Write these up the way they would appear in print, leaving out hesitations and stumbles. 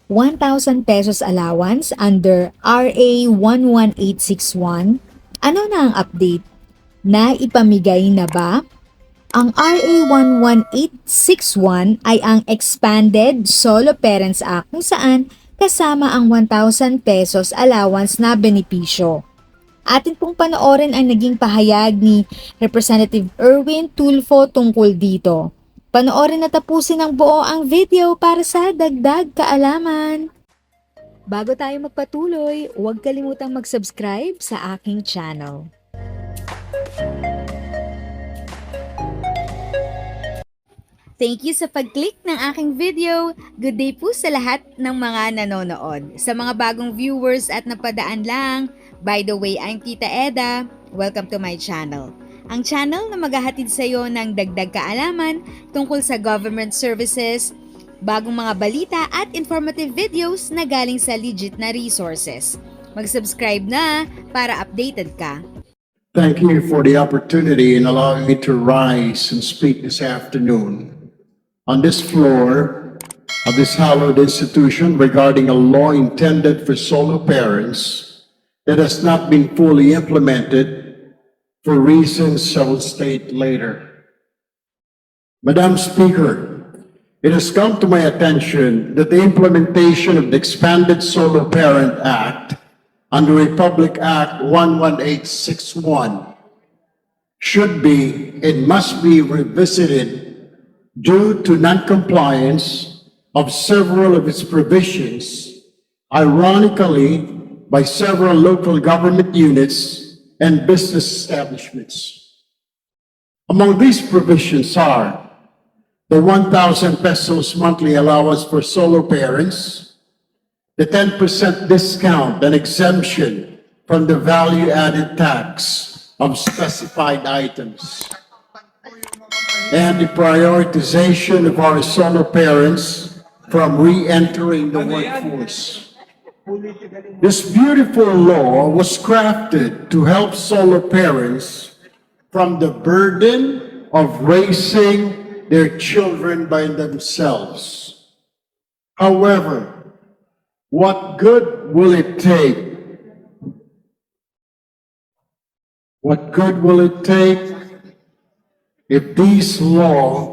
1,000 pesos allowance under RA 11861. Ano na ang update? Naipamigay na ba? Ang RA 11861 ay ang Expanded Solo Parents Act kung saan kasama ang 1,000 pesos allowance na benepisyo. Atin pong panoorin ang naging pahayag ni Representative Erwin Tulfo tungkol dito. Panoorin at tapusin ng buo ang video para sa dagdag kaalaman. Bago tayo magpatuloy, huwag kalimutang mag-subscribe sa aking channel. Thank you sa pag-click ng aking video. Good day po sa lahat ng mga nanonood. Sa mga bagong viewers at napadaan lang, by the way, I'm Tita Eda. Welcome to my channel. Ang channel na maghahatid sa iyo ng dagdag kaalaman tungkol sa government services, bagong mga balita at informative videos na galing sa legit na resources. Mag-subscribe na para updated ka. Thank you for the opportunity in allowing me to rise and speak this afternoon on this floor of this hallowed institution regarding a law intended for solo parents that has not been fully implemented for reasons I will state later. Madam Speaker, it has come to my attention that the implementation of the Expanded Solo Parent Act under Republic Act 11861 should be and must be revisited due to non-compliance of several of its provisions, ironically by several local government units and business establishments. Among these provisions are the 1,000 pesos monthly allowance for solo parents, the 10% discount and exemption from the value-added tax of specified items, and the prioritization of our solo parents from re-entering the workforce. This beautiful law was crafted to help solo parents from the burden of raising their children by themselves. However, what good will it take? What good will it take if this law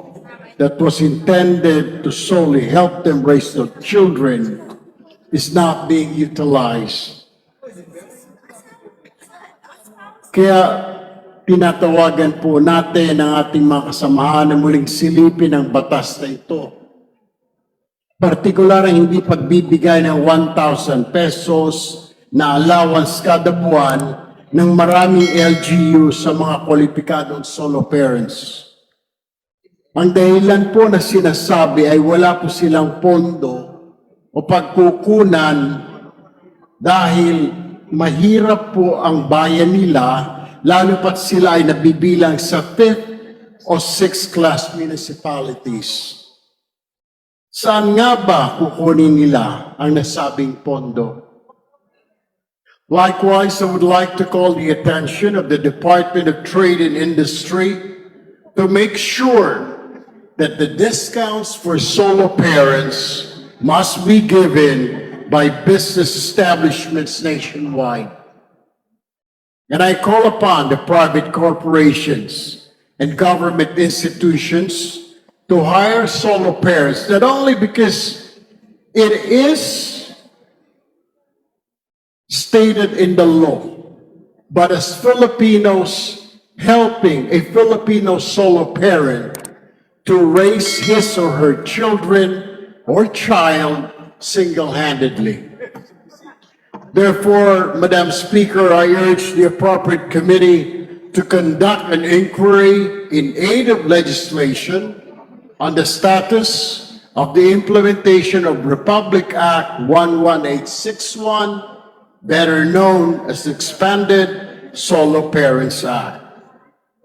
that was intended to solely help them raise their children is not being utilized? Kaya tinatawagan po natin ang ating mga kasamahan na muling silipin ang batas na ito. Partikular ang hindi pagbibigay ng 1,000 pesos na allowance kada buwan ng maraming LGU sa mga kwalipikadong solo parents. Ang dahilan po na sinasabi ay wala po silang pondo o pagkukunan dahil mahirap po ang bayan nila, lalo pat sila ay nabibilang sa 5th o 6th class municipalities. Saan nga ba kukunin nila ang nasabing pondo? Likewise, I would like to call the attention of the Department of Trade and Industry to make sure that the discounts for solo parents must be given by business establishments nationwide. And I call upon the private corporations and government institutions to hire solo parents, not only because it is stated in the law, but as Filipinos helping a Filipino solo parent to raise his or her children or child single-handedly. Therefore, Madam Speaker, I urge the appropriate committee to conduct an inquiry in aid of legislation on the status of the implementation of Republic Act 11861, better known as the Expanded Solo Parents Act.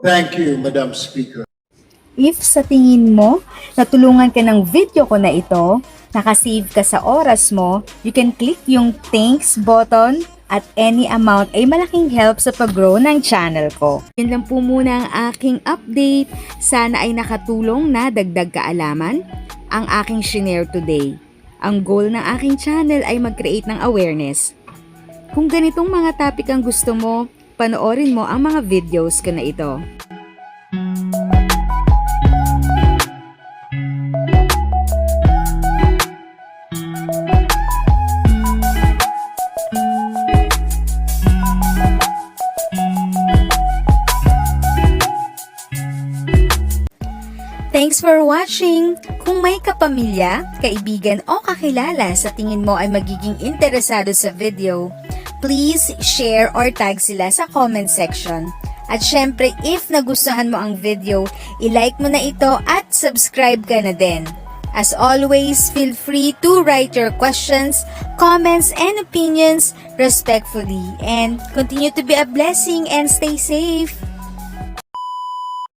Thank you, Madam Speaker. If sa tingin mo, natulungan ka ng video ko na ito, nakasave ka sa oras mo, you can click yung thanks button at any amount ay malaking help sa pag-grow ng channel ko. Yun lang po muna ang aking update. Sana ay nakatulong na dagdag kaalaman ang aking shinare today. Ang goal ng aking channel ay mag-create ng awareness. Kung ganitong mga topic ang gusto mo, panoorin mo ang mga videos ko na ito. Thanks for watching! Kung may kapamilya, kaibigan o kakilala sa tingin mo ay magiging interesado sa video, please share or tag sila sa comment section. At syempre, if nagustuhan mo ang video, i-like mo na ito at subscribe ka na din. As always, feel free to write your questions, comments, and opinions respectfully. And continue to be a blessing and stay safe!